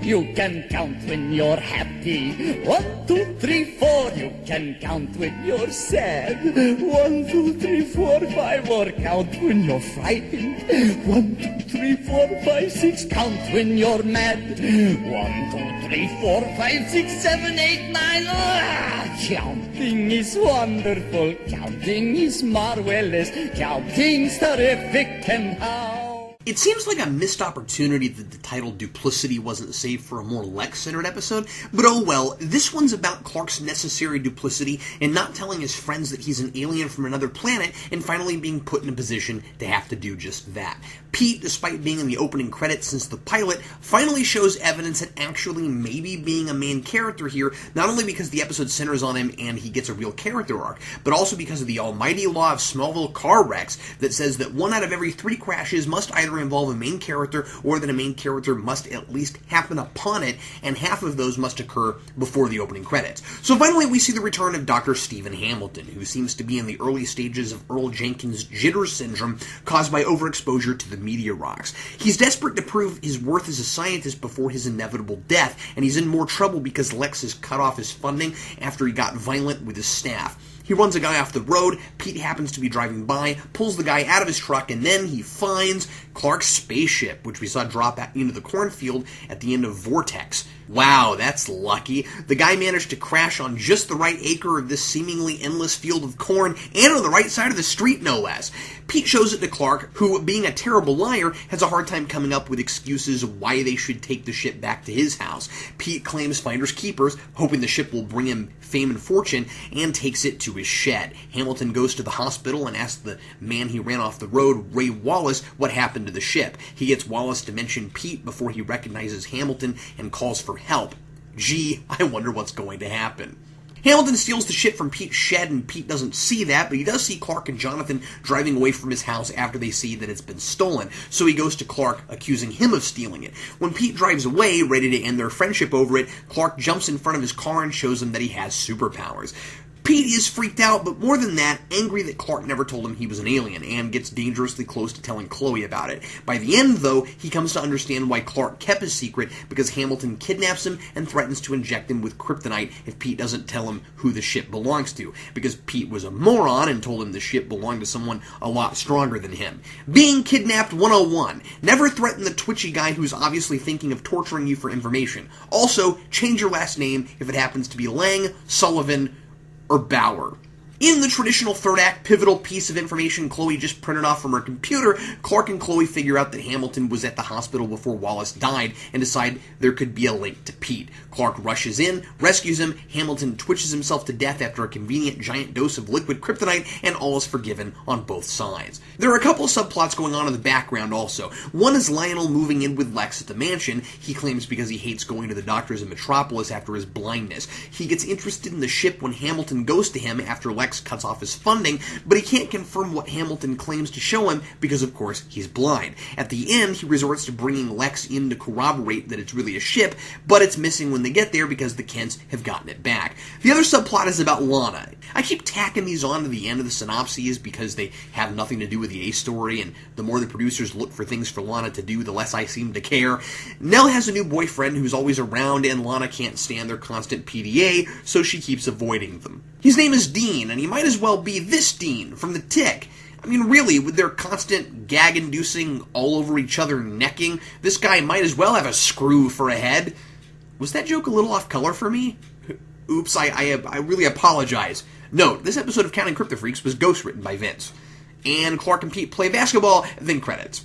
You can count when you're happy. 1, 2, 3, 4. You can count when you're sad. 1, 2, 3, 4, 5. Or count when you're frightened. 1, 2, 3, 4, 5, 6. Count when you're mad. 1, 2, 3, 4, 5, 6, 7, 8, 9. Counting is wonderful. Counting is marvelous. Counting's terrific. And how? It seems like a missed opportunity that the title Duplicity wasn't saved for a more Lex-centered episode, but oh well, this one's about Clark's necessary duplicity and not telling his friends that he's an alien from another planet and finally being put in a position to have to do just that. Pete, despite being in the opening credits since the pilot, finally shows evidence that actually maybe being a main character here, not only because the episode centers on him and he gets a real character arc, but also because of the almighty law of Smallville car wrecks that says that 1 out of every 3 crashes must either involve a main character or that a main character must at least happen upon it, and half of those must occur before the opening credits. So finally we see the return of Dr. Stephen Hamilton, who seems to be in the early stages of Earl Jenkins' jitter syndrome caused by overexposure to the media rocks. He's desperate to prove his worth as a scientist before his inevitable death, and he's in more trouble because Lex has cut off his funding after he got violent with his staff. He runs a guy off the road, Pete happens to be driving by, pulls the guy out of his truck, and then he finds Clark's spaceship, which we saw drop out into the cornfield at the end of Vortex. Wow, that's lucky. The guy managed to crash on just the right acre of this seemingly endless field of corn, and on the right side of the street, no less. Pete shows it to Clark, who, being a terrible liar, has a hard time coming up with excuses why they should take the ship back to his house. Pete claims finders keepers, hoping the ship will bring him fame and fortune, and takes it to his shed. Hamilton goes to the hospital and asks the man he ran off the road, Ray Wallace, what happened to the ship. He gets Wallace to mention Pete before he recognizes Hamilton and calls for help. Gee, I wonder what's going to happen. Hamilton steals the ship from Pete's shed, and Pete doesn't see that, but he does see Clark and Jonathan driving away from his house after they see that it's been stolen, so he goes to Clark, accusing him of stealing it. When Pete drives away, ready to end their friendship over it, Clark jumps in front of his car and shows him that he has superpowers. Pete is freaked out, but more than that, angry that Clark never told him he was an alien, and gets dangerously close to telling Chloe about it. By the end, though, he comes to understand why Clark kept his secret, because Hamilton kidnaps him and threatens to inject him with kryptonite if Pete doesn't tell him who the ship belongs to, because Pete was a moron and told him the ship belonged to someone a lot stronger than him. Being kidnapped 101. Never threaten the twitchy guy who's obviously thinking of torturing you for information. Also, change your last name if it happens to be Lang, Sullivan, or Bauer. In the traditional third act pivotal piece of information Chloe just printed off from her computer, Clark and Chloe figure out that Hamilton was at the hospital before Wallace died and decide there could be a link to Pete. Clark rushes in, rescues him, Hamilton twitches himself to death after a convenient giant dose of liquid kryptonite, and all is forgiven on both sides. There are a couple of subplots going on in the background also. One is Lionel moving in with Lex at the mansion, he claims because he hates going to the doctors in Metropolis after his blindness. He gets interested in the ship when Hamilton goes to him after Lex cuts off his funding, but he can't confirm what Hamilton claims to show him because, of course, he's blind. At the end, he resorts to bringing Lex in to corroborate that it's really a ship, but it's missing when they get there because the Kents have gotten it back. The other subplot is about Lana. I keep tacking these on to the end of the synopses because they have nothing to do with the A story, and the more the producers look for things for Lana to do, the less I seem to care. Nell has a new boyfriend who's always around, and Lana can't stand their constant PDA, so she keeps avoiding them. His name is Dean, and he might as well be this Dean from The Tick. I mean, really, with their constant gag-inducing, all-over-each-other necking, this guy might as well have a screw for a head. Was that joke a little off-color for me? Oops, I really apologize. Note, this episode of Counting Kryptofreaks was ghostwritten by Vince. And Clark and Pete play basketball, then credits.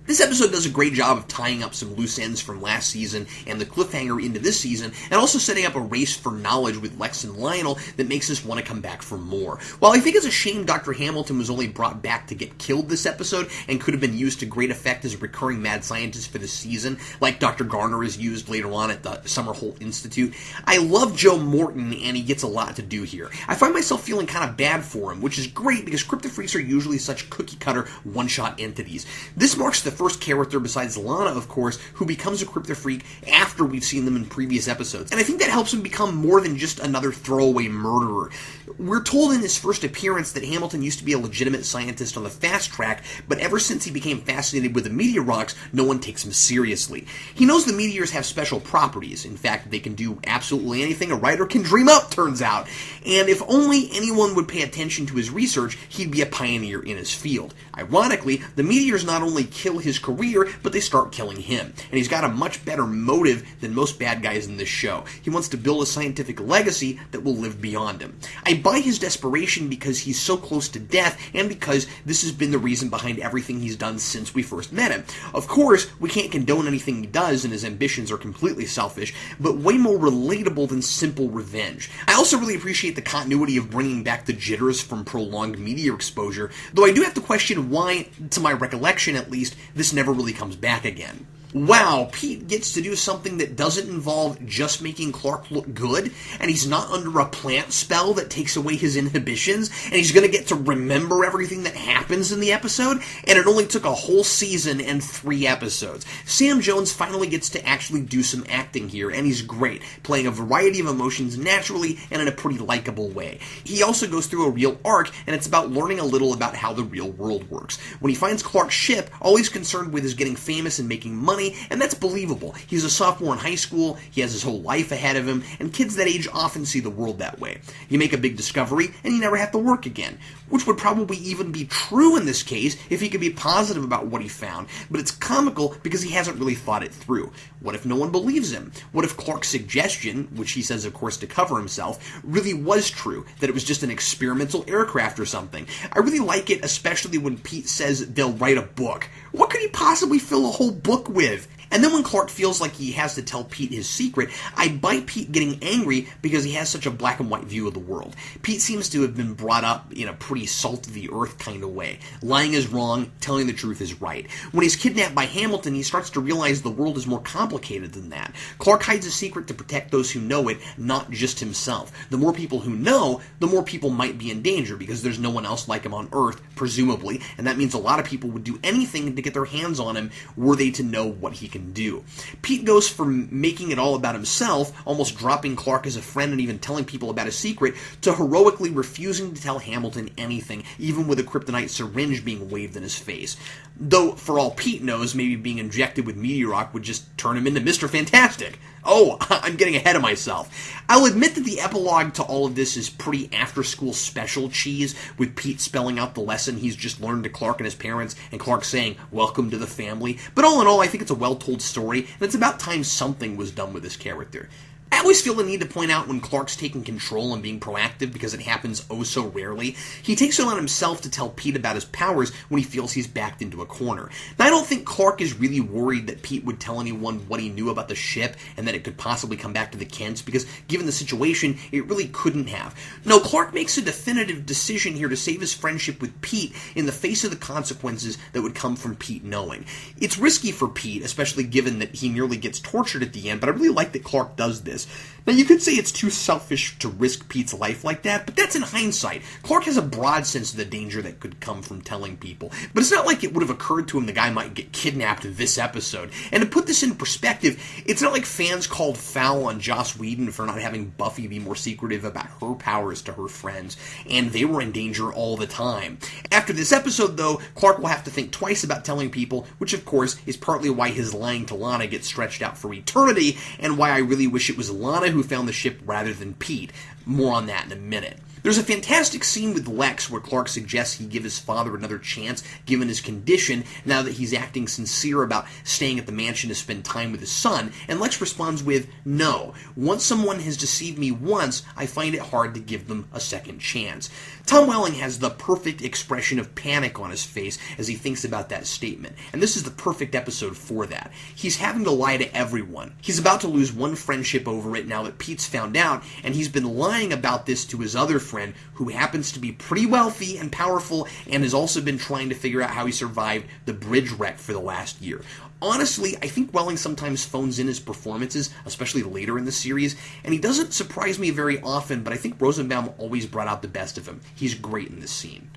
This episode does a great job of tying up some loose ends from last season and the cliffhanger into this season, and also setting up a race for knowledge with Lex and Lionel that makes us want to come back for more. While I think it's a shame Dr. Hamilton was only brought back to get killed this episode and could have been used to great effect as a recurring mad scientist for this season, like Dr. Garner is used later on at the Summerholt Institute, I love Joe Morton and he gets a lot to do here. I find myself feeling kind of bad for him, which is great because Kryptofreaks are usually such cookie-cutter, one-shot entities. This marks the first character, besides Lana, of course, who becomes a Kryptofreak after we've seen them in previous episodes. And I think that helps him become more than just another throwaway murderer. We're told in his first appearance that Hamilton used to be a legitimate scientist on the fast track, but ever since he became fascinated with the meteor rocks, no one takes him seriously. He knows the meteors have special properties. In fact, they can do absolutely anything a writer can dream up, turns out. And if only anyone would pay attention to his research, he'd be a pioneer in his field. Ironically, the meteors not only kill his career, but they start killing him. And he's got a much better motive than most bad guys in this show. He wants to build a scientific legacy that will live beyond him. I buy his desperation because he's so close to death, and because this has been the reason behind everything he's done since we first met him. Of course, we can't condone anything he does, and his ambitions are completely selfish, but way more relatable than simple revenge. I also really appreciate the continuity of bringing back the jitters from prolonged meteor exposure, though I do have to question why, to my recollection at least, this never really comes back again. Wow, Pete gets to do something that doesn't involve just making Clark look good, and he's not under a plant spell that takes away his inhibitions, and he's going to get to remember everything that happens in the episode, and it only took a whole season and 3 episodes. Sam Jones finally gets to actually do some acting here, and he's great, playing a variety of emotions naturally and in a pretty likable way. He also goes through a real arc, and it's about learning a little about how the real world works. When he finds Clark's ship, all he's concerned with is getting famous and making money, and that's believable. He's a sophomore in high school, he has his whole life ahead of him, and kids that age often see the world that way. You make a big discovery, and you never have to work again. Which would probably even be true in this case if he could be positive about what he found, but it's comical because he hasn't really thought it through. What if no one believes him? What if Clark's suggestion, which he says of course to cover himself, really was true, that it was just an experimental aircraft or something? I really like it, especially when Pete says they'll write a book. What could he possibly fill a whole book with? And then when Clark feels like he has to tell Pete his secret, I buy Pete getting angry because he has such a black and white view of the world. Pete seems to have been brought up in a pretty salt-of-the-earth kind of way. Lying is wrong, telling the truth is right. When he's kidnapped by Hamilton, he starts to realize the world is more complicated than that. Clark hides a secret to protect those who know it, not just himself. The more people who know, the more people might be in danger, because there's no one else like him on Earth, presumably, and that means a lot of people would do anything to get their hands on him were they to know what he can do. Pete goes from making it all about himself, almost dropping Clark as a friend and even telling people about his secret, to heroically refusing to tell Hamilton anything, even with a kryptonite syringe being waved in his face. Though, for all Pete knows, maybe being injected with meteor rock would just turn him into Mr. Fantastic. Oh, I'm getting ahead of myself. I'll admit that the epilogue to all of this is pretty after-school special cheese, with Pete spelling out the lesson he's just learned to Clark and his parents, and Clark saying, "Welcome to the family." But all in all, I think it's a well-told story, and it's about time something was done with this character. I always feel the need to point out when Clark's taking control and being proactive, because it happens oh so rarely. He takes it on himself to tell Pete about his powers when he feels he's backed into a corner. Now, I don't think Clark is really worried that Pete would tell anyone what he knew about the ship and that it could possibly come back to the Kents, because given the situation, it really couldn't have. No, Clark makes a definitive decision here to save his friendship with Pete in the face of the consequences that would come from Pete knowing. It's risky for Pete, especially given that he nearly gets tortured at the end, but I really like that Clark does this. Now, you could say it's too selfish to risk Pete's life like that, but that's in hindsight. Clark has a broad sense of the danger that could come from telling people, but it's not like it would have occurred to him the guy might get kidnapped this episode. And to put this in perspective, it's not like fans called foul on Joss Whedon for not having Buffy be more secretive about her powers to her friends, and they were in danger all the time. After this episode, though, Clark will have to think twice about telling people, which of course is partly why his lying to Lana gets stretched out for eternity, and why I really wish it was Lana who found the ship rather than Pete. More on that in a minute. There's a fantastic scene with Lex where Clark suggests he give his father another chance given his condition now that he's acting sincere about staying at the mansion to spend time with his son, and Lex responds with, "No. Once someone has deceived me once, I find it hard to give them a second chance." Tom Welling has the perfect expression of panic on his face as he thinks about that statement, and this is the perfect episode for that. He's having to lie to everyone. He's about to lose one friendship over it now that Pete's found out, and he's been lying about this to his other friend, who happens to be pretty wealthy and powerful and has also been trying to figure out how he survived the bridge wreck for the last year. Honestly, I think Welling sometimes phones in his performances, especially later in the series, and he doesn't surprise me very often, but I think Rosenbaum always brought out the best of him. He's great in this scene.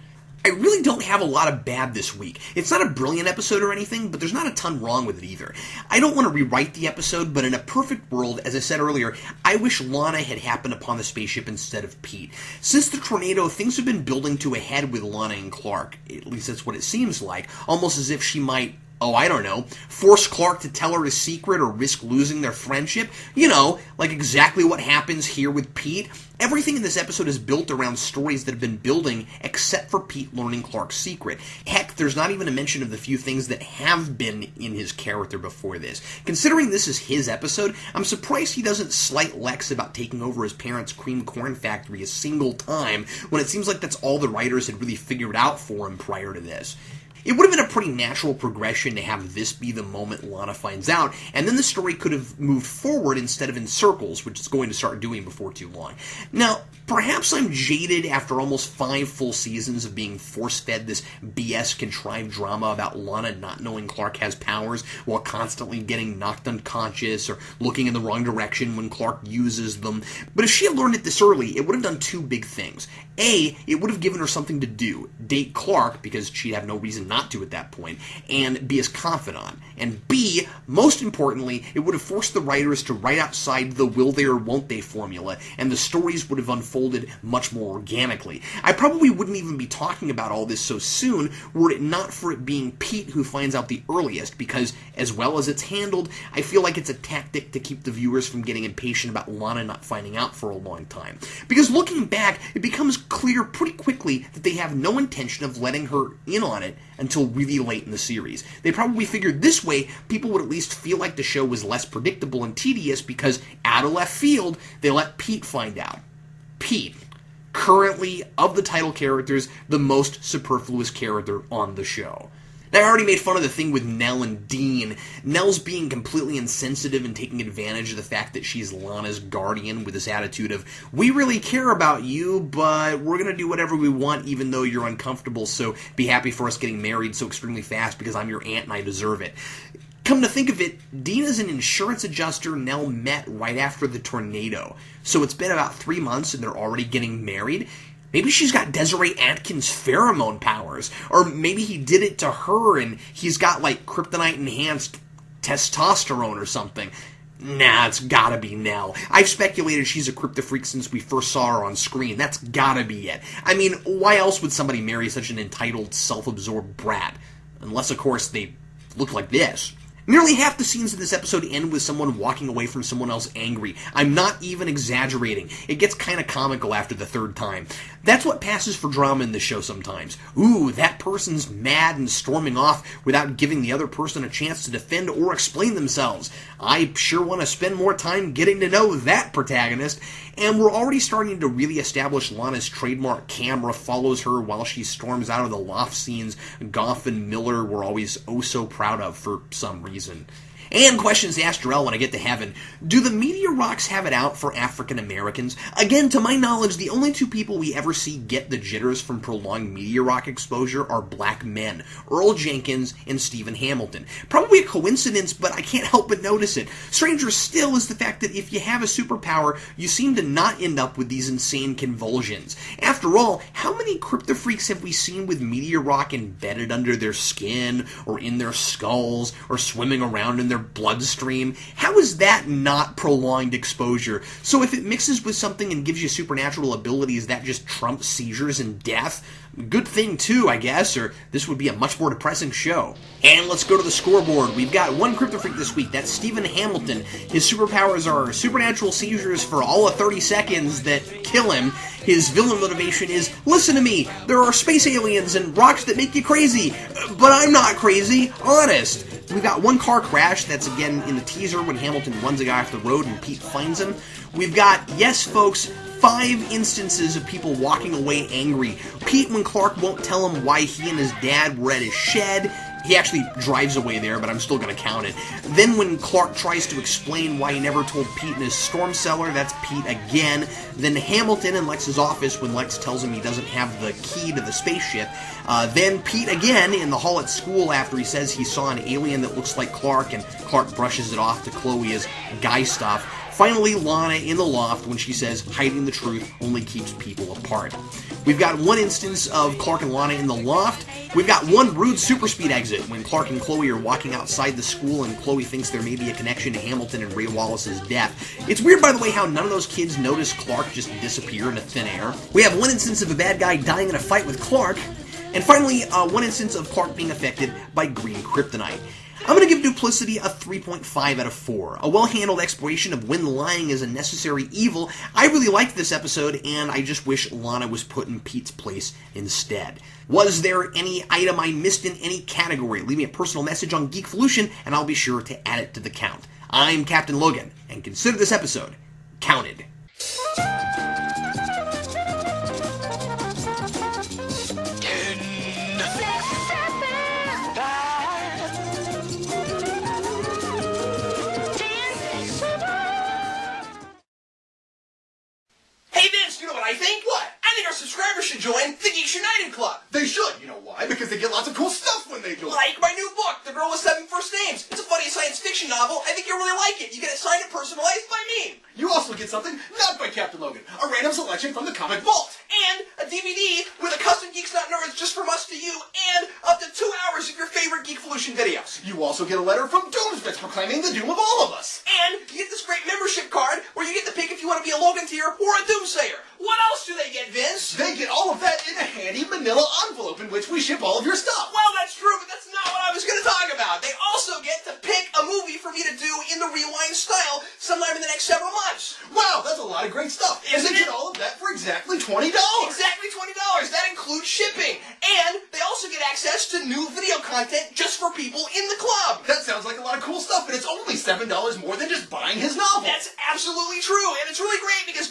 I really don't have a lot of bad this week. It's not a brilliant episode or anything, but there's not a ton wrong with it either. I don't want to rewrite the episode, but in a perfect world, as I said earlier, I wish Lana had happened upon the spaceship instead of Pete. Since the tornado, things have been building to a head with Lana and Clark. At least that's what it seems like. Almost as if she might, I don't know, force Clark to tell her his secret or risk losing their friendship. You know, like exactly what happens here with Pete. Everything in this episode is built around stories that have been building, except for Pete learning Clark's secret. Heck, there's not even a mention of the few things that have been in his character before this. Considering this is his episode, I'm surprised he doesn't slight Lex about taking over his parents' cream corn factory a single time, when it seems like that's all the writers had really figured out for him prior to this. It would have been a pretty natural progression to have this be the moment Lana finds out, and then the story could have moved forward instead of in circles, which it's going to start doing before too long. Now, perhaps I'm jaded after almost 5 full seasons of being force-fed this BS contrived drama about Lana not knowing Clark has powers while constantly getting knocked unconscious or looking in the wrong direction when Clark uses them. But if she had learned it this early, it would have done 2 big things. A, it would have given her something to do, date Clark, because she'd have no reason not to at that point, and be his confidant. And B, most importantly, it would have forced the writers to write outside the will they or won't they formula, and the stories would have unfolded much more organically. I probably wouldn't even be talking about all this so soon were it not for it being Pete who finds out the earliest, because as well as it's handled, I feel like it's a tactic to keep the viewers from getting impatient about Lana not finding out for a long time. Because looking back, it becomes clear pretty quickly that they have no intention of letting her in on it until really late in the series. They probably figured this way people would at least feel like the show was less predictable and tedious because, out of left field, they let Pete find out. Pete, currently, of the title characters, the most superfluous character on the show. Now, I already made fun of the thing with Nell and Dean. Nell's being completely insensitive and taking advantage of the fact that she's Lana's guardian with this attitude of, we really care about you, but we're going to do whatever we want even though you're uncomfortable, so be happy for us getting married so extremely fast because I'm your aunt and I deserve it. Come to think of it, Dean is an insurance adjuster Nell met right after the tornado, so it's been about 3 months and they're already getting married. Maybe she's got Desiree Atkins' pheromone powers, or maybe he did it to her and he's got, like, kryptonite-enhanced testosterone or something. Nah, it's gotta be Nell. I've speculated she's a Kryptofreak since we first saw her on screen. That's gotta be it. I mean, why else would somebody marry such an entitled, self-absorbed brat? Unless, of course, they look like this. Nearly half the scenes in this episode end with someone walking away from someone else angry. I'm not even exaggerating. It gets kind of comical after the 3rd time. That's what passes for drama in the show sometimes. Ooh, that person's mad and storming off without giving the other person a chance to defend or explain themselves. I sure want to spend more time getting to know that protagonist. And we're already starting to really establish Lana's trademark camera follows her while she storms out of the loft scenes Goff and Miller were always oh so proud of for some reason. And questions to ask Jarrell when I get to heaven. Do the media rocks have it out for African Americans? Again, to my knowledge, the only 2 people we ever see get the jitters from prolonged media rock exposure are black men, Earl Jenkins and Stephen Hamilton. Probably a coincidence, but I can't help but notice it. Stranger still is the fact that if you have a superpower, you seem to not end up with these insane convulsions. After all, how many Kryptofreaks have we seen with media rock embedded under their skin, or in their skulls, or swimming around in their bloodstream? How is that not prolonged exposure? So if it mixes with something and gives you supernatural abilities, that just trumps seizures and death? Good thing too, I guess, or this would be a much more depressing show. And let's go to the scoreboard. We've got 1 Kryptofreak this week. That's Stephen Hamilton. His superpowers are supernatural seizures for all of 30 seconds that kill him. His villain motivation is, listen to me, there are space aliens and rocks that make you crazy, but I'm not crazy, honest. We've got 1 car crash, that's again in the teaser when Hamilton runs a guy off the road and Pete finds him. We've got, yes folks, 5 instances of people walking away angry. Pete, when Clark won't tell him why he and his dad were at his shed, he actually drives away there, but I'm still going to count it. Then when Clark tries to explain why he never told Pete in his storm cellar, that's Pete again. Then Hamilton in Lex's office when Lex tells him he doesn't have the key to the spaceship. Then Pete again in the hall at school after he says he saw an alien that looks like Clark, and Clark brushes it off to Chloe as guy stuff. Finally, Lana in the loft when she says hiding the truth only keeps people apart. We've got one instance of Clark and Lana in the loft. We've got one rude super speed exit when Clark and Chloe are walking outside the school and Chloe thinks there may be a connection to Hamilton and Ray Wallace's death. It's weird, by the way, how none of those kids notice Clark just disappear into thin air. We have one instance of a bad guy dying in a fight with Clark. And finally, one instance of Clark being affected by green kryptonite. I'm going to give Duplicity a 3.5 out of 4. A well-handled exploration of when lying is a necessary evil. I really liked this episode, and I just wish Lana was put in Pete's place instead. Was there any item I missed in any category? Leave me a personal message on Geekvolution, and I'll be sure to add it to the count. I'm Captain Logan, and consider this episode counted. I think? What? I think our subscribers should join the Geeks United Club. They should. You know why? Because they get lots of cool stuff when they join. Like my new book, The Girl with 7 First Names. It's a funny science fiction novel. I think you'll really like it. You get it signed and personalized by me. You also get something not by Captain Logan. A random selection from the comic vault. And a DVD with a custom Geeks Not Nerds just from us to you, and up to 2 hours of your favorite Geekvolution videos. You also get a letter from Doomsday proclaiming the doom of all of us. And you get this great membership card where you get to pick if you want to be a Logan tier or a Doomsayer. What else do they get, Vince? They get all of that in a handy manila envelope in which we ship all of your stuff. Well, that's true, but that's not what I was going to talk about. They also get to pick a movie for me to do in the Rewind style sometime in the next several months. Wow, that's a lot of great stuff. Isn't they it? get all of that for exactly $20. Exactly $20. That includes shipping. And they also get access to new video content just for people in the club. That sounds like a lot of cool stuff, and it's only $7 more than just buying his novel. That's absolutely true. And it's really great because